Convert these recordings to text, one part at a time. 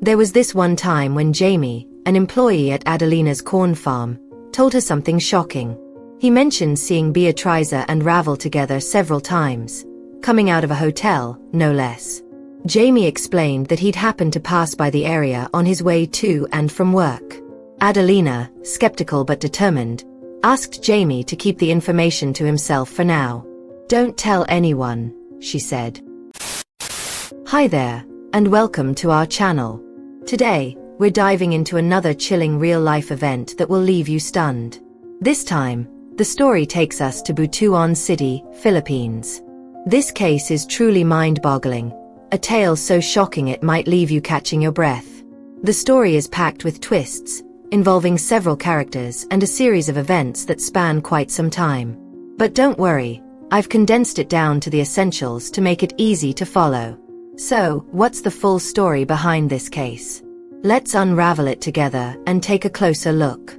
There was this one time when Jamie, an employee at Adelina's corn farm, told her something shocking. He mentioned seeing Beatrice and Ravel together several times, coming out of a hotel, no less. Jamie explained that he'd happened to pass by the area on his way to and from work. Adelina, skeptical but determined, asked Jamie to keep the information to himself for now. "Don't tell anyone," she said. Hi there, and welcome to our channel. Today, we're diving into another chilling real-life event that will leave you stunned. This time, the story takes us to Butuan City, Philippines. This case is truly mind-boggling, a tale so shocking it might leave you catching your breath. The story is packed with twists, involving several characters and a series of events that span quite some time. But don't worry, I've condensed it down to the essentials to make it easy to follow. So, what's the full story behind this case? Let's unravel it together and take a closer look.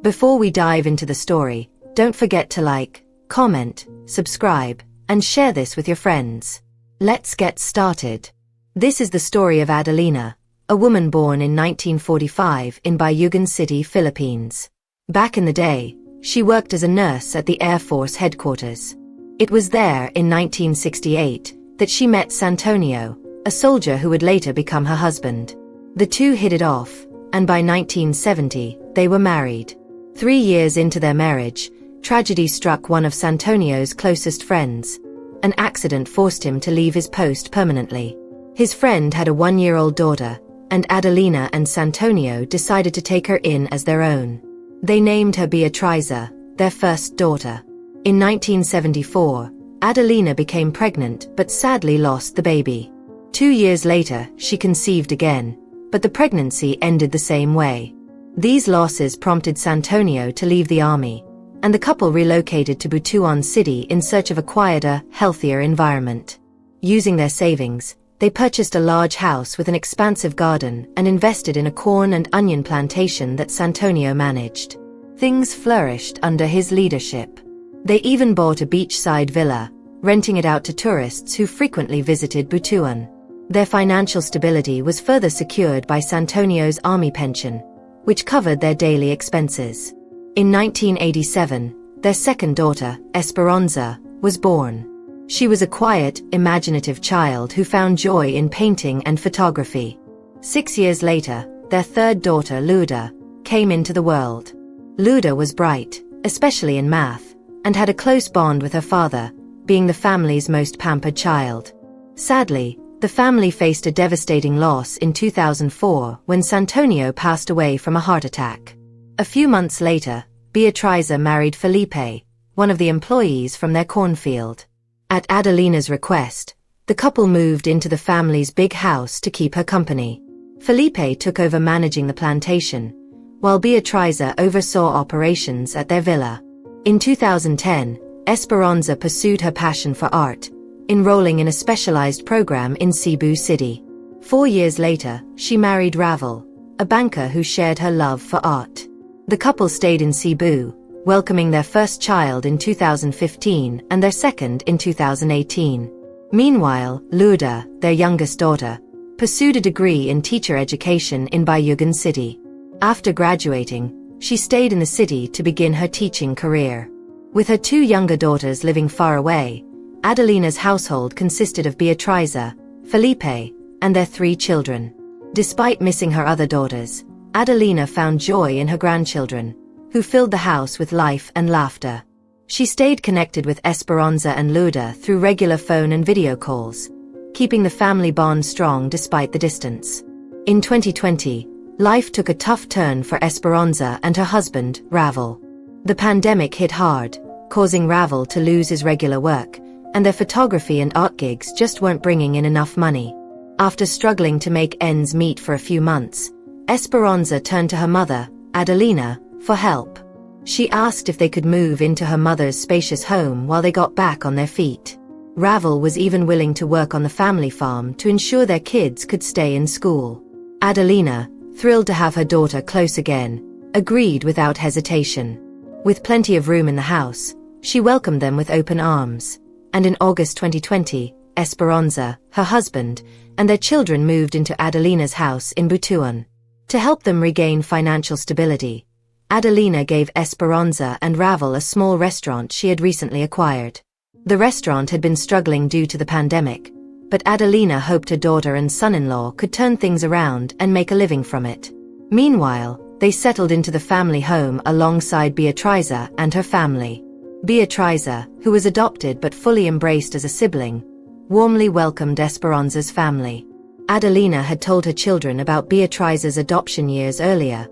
Before we dive into the story, don't forget to like, comment, subscribe, and share this with your friends. Let's get started. This is the story of Adelina, a woman born in 1945 in Bayugan City, Philippines. Back in the day, she worked as a nurse at the Air Force headquarters. It was there in 1968 that she met Santonio, a soldier who would later become her husband. The two hit it off, and by 1970, they were married. 3 years into their marriage, tragedy struck one of Santonio's closest friends. An accident forced him to leave his post permanently. His friend had a 1-year-old daughter, and Adelina and Santonio decided to take her in as their own. They named her Beatrice, their first daughter. In 1974, Adelina became pregnant but sadly lost the baby. 2 years later, she conceived again, but the pregnancy ended the same way. These losses prompted Santonio to leave the army, and the couple relocated to Butuan City in search of a quieter, healthier environment. Using their savings, they purchased a large house with an expansive garden and invested in a corn and onion plantation that Santonio managed. Things flourished under his leadership. They even bought a beachside villa, renting it out to tourists who frequently visited Butuan. Their financial stability was further secured by Santonio's army pension, which covered their daily expenses. In 1987, their second daughter, Esperanza, was born. She was a quiet, imaginative child who found joy in painting and photography. 6 years later, their third daughter, Luda, came into the world. Luda was bright, especially in math, and had a close bond with her father, being the family's most pampered child. Sadly, the family faced a devastating loss in 2004 when Santonio passed away from a heart attack. A few months later, Beatrice married Felipe, one of the employees from their cornfield. At Adelina's request, the couple moved into the family's big house to keep her company. Felipe took over managing the plantation, while Beatrice oversaw operations at their villa. In 2010, Esperanza pursued her passion for art, enrolling in a specialized program in Cebu City. 4 years later, she married Ravel, a banker who shared her love for art. The couple stayed in Cebu, welcoming their first child in 2015 and their second in 2018. Meanwhile, Luda, their youngest daughter, pursued a degree in teacher education in Bayugan City. After graduating, she stayed in the city to begin her teaching career. With her 2 younger daughters living far away, Adelina's household consisted of Beatrice, Felipe, and their 3 children. Despite missing her other daughters, Adelina found joy in her grandchildren, who filled the house with life and laughter. She stayed connected with Esperanza and Luda through regular phone and video calls, keeping the family bond strong despite the distance. In 2020, life took a tough turn for Esperanza and her husband, Ravel. The pandemic hit hard, causing Ravel to lose his regular work, and their photography and art gigs just weren't bringing in enough money. After struggling to make ends meet for a few months, Esperanza turned to her mother, Adelina, for help. She asked if they could move into her mother's spacious home while they got back on their feet. Ravel was even willing to work on the family farm to ensure their kids could stay in school. Adelina, thrilled to have her daughter close again, agreed without hesitation. With plenty of room in the house, she welcomed them with open arms, and in August 2020, Esperanza, her husband, and their children moved into Adelina's house in Butuan. To help them regain financial stability, Adelina gave Esperanza and Ravel a small restaurant she had recently acquired. The restaurant had been struggling due to the pandemic, but Adelina hoped her daughter and son-in-law could turn things around and make a living from it. Meanwhile, they settled into the family home alongside Beatriza and her family. Beatriza, who was adopted but fully embraced as a sibling, warmly welcomed Esperanza's family. Adelina had told her children about Beatriza's adoption years earlier,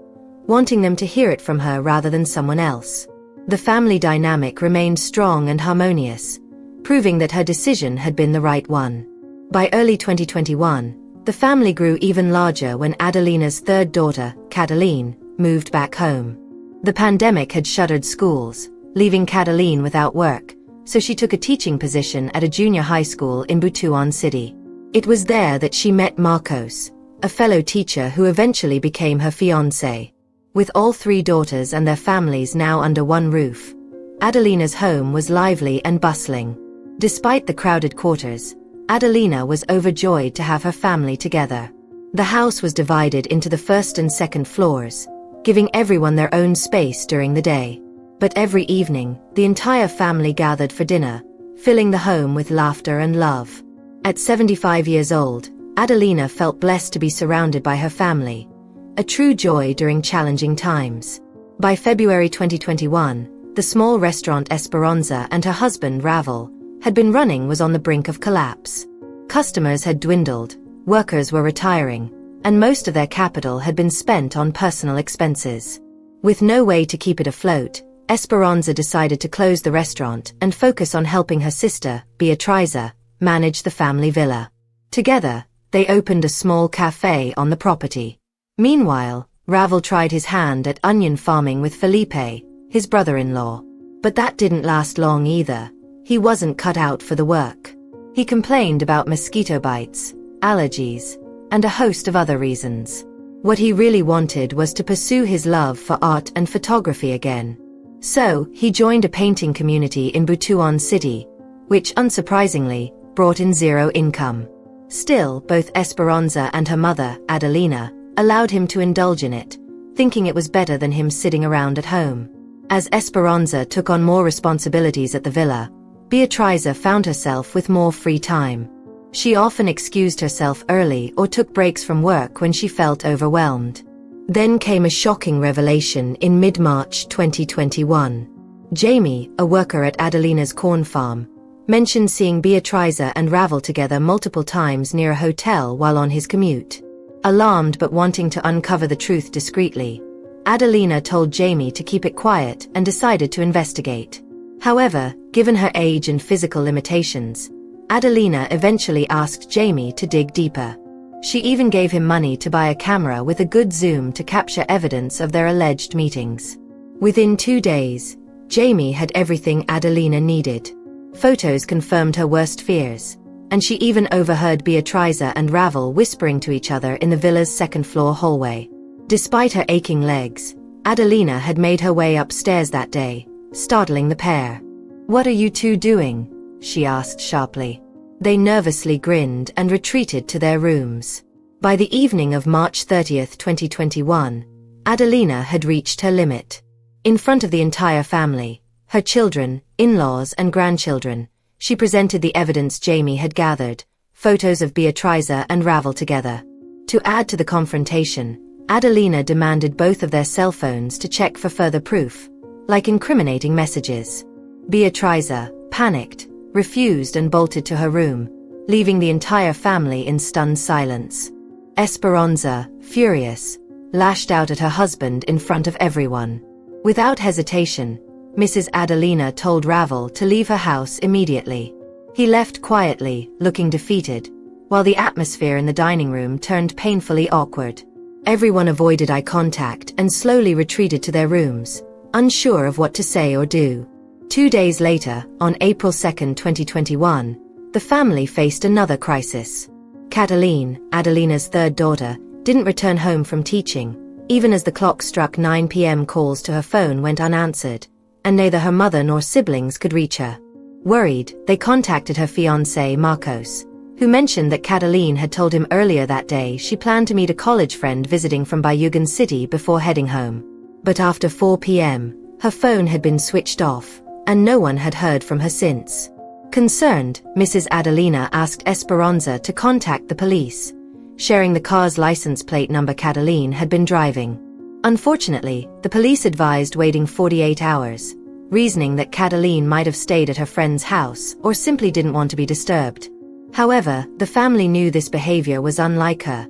wanting them to hear it from her rather than someone else. The family dynamic remained strong and harmonious, proving that her decision had been the right one. By early 2021, the family grew even larger when Adelina's third daughter, Cataline, moved back home. The pandemic had shuttered schools, leaving Cataline without work, so she took a teaching position at a junior high school in Butuan City. It was there that she met Marcos, a fellow teacher who eventually became her fiancé. With all three daughters and their families now under one roof, Adelina's home was lively and bustling. Despite the crowded quarters, Adelina was overjoyed to have her family together. The house was divided into the first and second floors, giving everyone their own space during the day. But every evening, the entire family gathered for dinner, filling the home with laughter and love. At 75 years old, Adelina felt blessed to be surrounded by her family, a true joy during challenging times. By February 2021, the small restaurant Esperanza and her husband Ravel had been running was on the brink of collapse. Customers had dwindled, workers were retiring, and most of their capital had been spent on personal expenses. With no way to keep it afloat, Esperanza decided to close the restaurant and focus on helping her sister, Beatriza, manage the family villa. Together, they opened a small cafe on the property. Meanwhile, Ravel tried his hand at onion farming with Felipe, his brother-in-law. But that didn't last long either. He wasn't cut out for the work. He complained about mosquito bites, allergies, and a host of other reasons. What he really wanted was to pursue his love for art and photography again. So, he joined a painting community in Butuan City, which, unsurprisingly, brought in zero income. Still, both Esperanza and her mother, Adelina, allowed him to indulge in it, thinking it was better than him sitting around at home. As Esperanza took on more responsibilities at the villa, Beatriza found herself with more free time. She often excused herself early or took breaks from work when she felt overwhelmed. Then came a shocking revelation in mid-March 2021. Jamie, a worker at Adelina's corn farm, mentioned seeing Beatriza and Ravel together multiple times near a hotel while on his commute. Alarmed but wanting to uncover the truth discreetly, Adelina told Jamie to keep it quiet and decided to investigate. However, given her age and physical limitations, Adelina eventually asked Jamie to dig deeper. She even gave him money to buy a camera with a good zoom to capture evidence of their alleged meetings. Within 2 days, Jamie had everything Adelina needed. Photos confirmed her worst fears, and she even overheard Beatriza and Ravel whispering to each other in the villa's second-floor hallway. Despite her aching legs, Adelina had made her way upstairs that day, startling the pair. "What are you two doing?" she asked sharply. They nervously grinned and retreated to their rooms. By the evening of March 30, 2021, Adelina had reached her limit. In front of the entire family, her children, in-laws and grandchildren, she presented the evidence Jamie had gathered, photos of Beatriza and Ravel together. To add to the confrontation, Adelina demanded both of their cell phones to check for further proof, like incriminating messages. Beatriza, panicked, refused and bolted to her room, leaving the entire family in stunned silence. Esperanza, furious, lashed out at her husband in front of everyone. Without hesitation, Mrs. Adelina told Ravel to leave her house immediately. He left quietly, looking defeated, while the atmosphere in the dining room turned painfully awkward. Everyone avoided eye contact and slowly retreated to their rooms, unsure of what to say or do. 2 days later, on April 2, 2021, the family faced another crisis. Cataline, Adelina's third daughter, didn't return home from teaching, even as the clock struck 9 p.m. Calls to her phone went unanswered, and neither her mother nor siblings could reach her. Worried, they contacted her fiancé, Marcos, who mentioned that Cataline had told him earlier that day she planned to meet a college friend visiting from Bayugan City before heading home. But after 4 p.m., her phone had been switched off, and no one had heard from her since. Concerned, Mrs. Adelina asked Esperanza to contact the police, sharing the car's license plate number Cataline had been driving. Unfortunately, the police advised waiting 48 hours, reasoning that Cataline might have stayed at her friend's house or simply didn't want to be disturbed. However, the family knew this behavior was unlike her.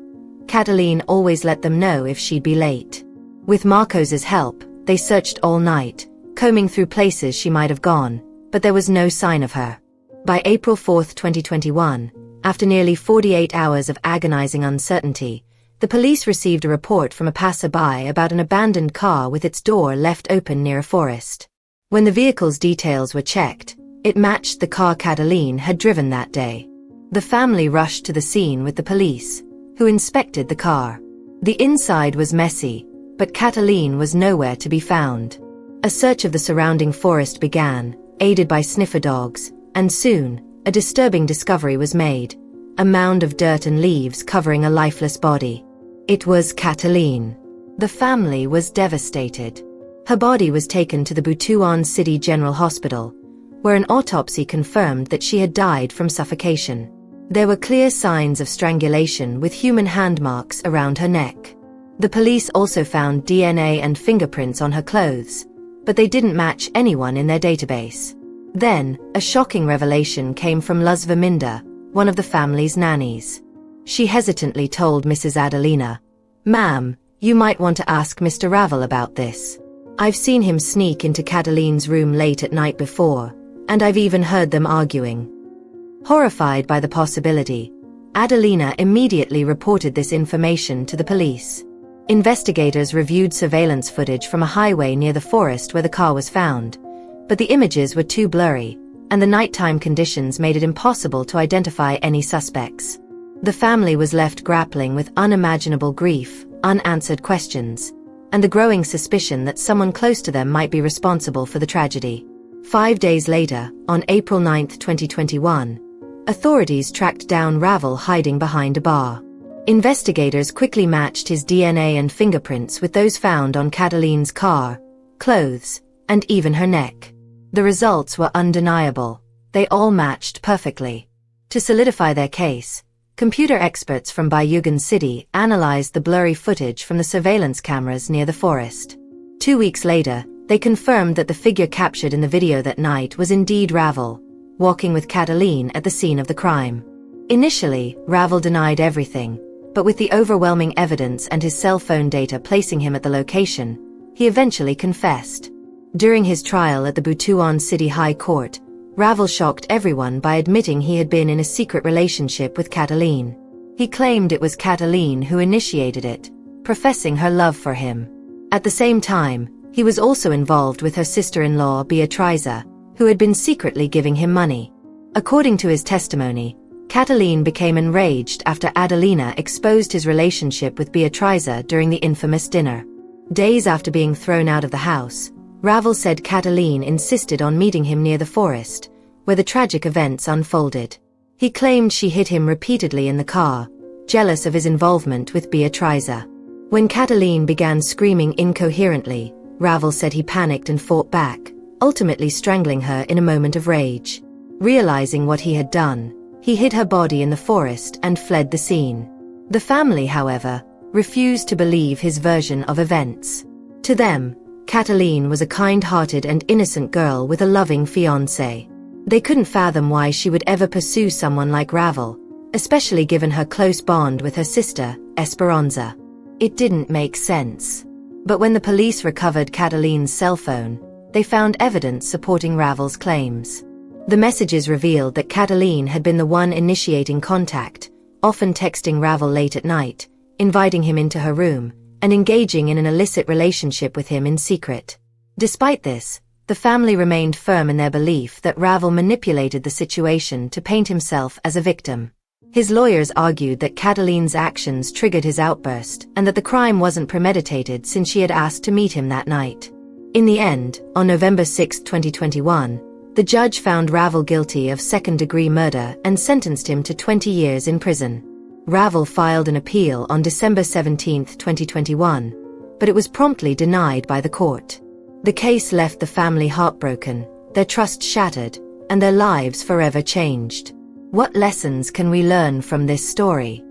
Cataline always let them know if she'd be late. With Marcos's help, they searched all night, combing through places she might have gone, but there was no sign of her. By April 4, 2021, after nearly 48 hours of agonizing uncertainty, the police received a report from a passerby about an abandoned car with its door left open near a forest. When the vehicle's details were checked, it matched the car Cataline had driven that day. The family rushed to the scene with the police, who inspected the car. The inside was messy, but Cataline was nowhere to be found. A search of the surrounding forest began, aided by sniffer dogs, and soon, a disturbing discovery was made: a mound of dirt and leaves covering a lifeless body. It was Cataline. The family was devastated. Her body was taken to the Butuan City General Hospital, where an autopsy confirmed that she had died from suffocation. There were clear signs of strangulation with human hand marks around her neck. The police also found DNA and fingerprints on her clothes, but they didn't match anyone in their database. Then, a shocking revelation came from Luz Verminda, one of the family's nannies. She hesitantly told Mrs. Adelina, "Ma'am, you might want to ask Mr. Ravel about this. I've seen him sneak into Cataline's room late at night before, and I've even heard them arguing." Horrified by the possibility, Adelina immediately reported this information to the police. Investigators reviewed surveillance footage from a highway near the forest where the car was found, but the images were too blurry, and the nighttime conditions made it impossible to identify any suspects. The family was left grappling with unimaginable grief, unanswered questions, and the growing suspicion that someone close to them might be responsible for the tragedy. 5 days later, on April 9, 2021, authorities tracked down Ravel hiding behind a bar. Investigators quickly matched his DNA and fingerprints with those found on Cataline's car, clothes, and even her neck. The results were undeniable. They all matched perfectly. To solidify their case, computer experts from Bayugan City analyzed the blurry footage from the surveillance cameras near the forest. 2 weeks later, they confirmed that the figure captured in the video that night was indeed Ravel, walking with Cataline at the scene of the crime. Initially, Ravel denied everything, but with the overwhelming evidence and his cell phone data placing him at the location, he eventually confessed. During his trial at the Butuan City High Court, Ravel shocked everyone by admitting he had been in a secret relationship with Cataline. He claimed it was Cataline who initiated it, professing her love for him. At the same time, he was also involved with her sister-in-law Beatriza, who had been secretly giving him money. According to his testimony, Cataline became enraged after Adelina exposed his relationship with Beatriza during the infamous dinner. Days after being thrown out of the house, Ravel said Cataline insisted on meeting him near the forest, where the tragic events unfolded. He claimed she hit him repeatedly in the car, jealous of his involvement with Beatriza. When Cataline began screaming incoherently, Ravel said he panicked and fought back, ultimately strangling her in a moment of rage. Realizing what he had done, he hid her body in the forest and fled the scene. The family, however, refused to believe his version of events. To them, Cataline was a kind-hearted and innocent girl with a loving fiancé. They couldn't fathom why she would ever pursue someone like Ravel, especially given her close bond with her sister, Esperanza. It didn't make sense. But when the police recovered Cataline's cell phone, they found evidence supporting Ravel's claims. The messages revealed that Cataline had been the one initiating contact, often texting Ravel late at night, inviting him into her room, and engaging in an illicit relationship with him in secret. Despite this, the family remained firm in their belief that Ravel manipulated the situation to paint himself as a victim. His lawyers argued that Cataline's actions triggered his outburst and that the crime wasn't premeditated since she had asked to meet him that night. In the end, on November 6, 2021, The judge found Ravel guilty of second-degree murder and sentenced him to 20 years in prison. Ravel filed an appeal on December 17, 2021, but it was promptly denied by the court. The case left the family heartbroken, their trust shattered, and their lives forever changed. What lessons can we learn from this story?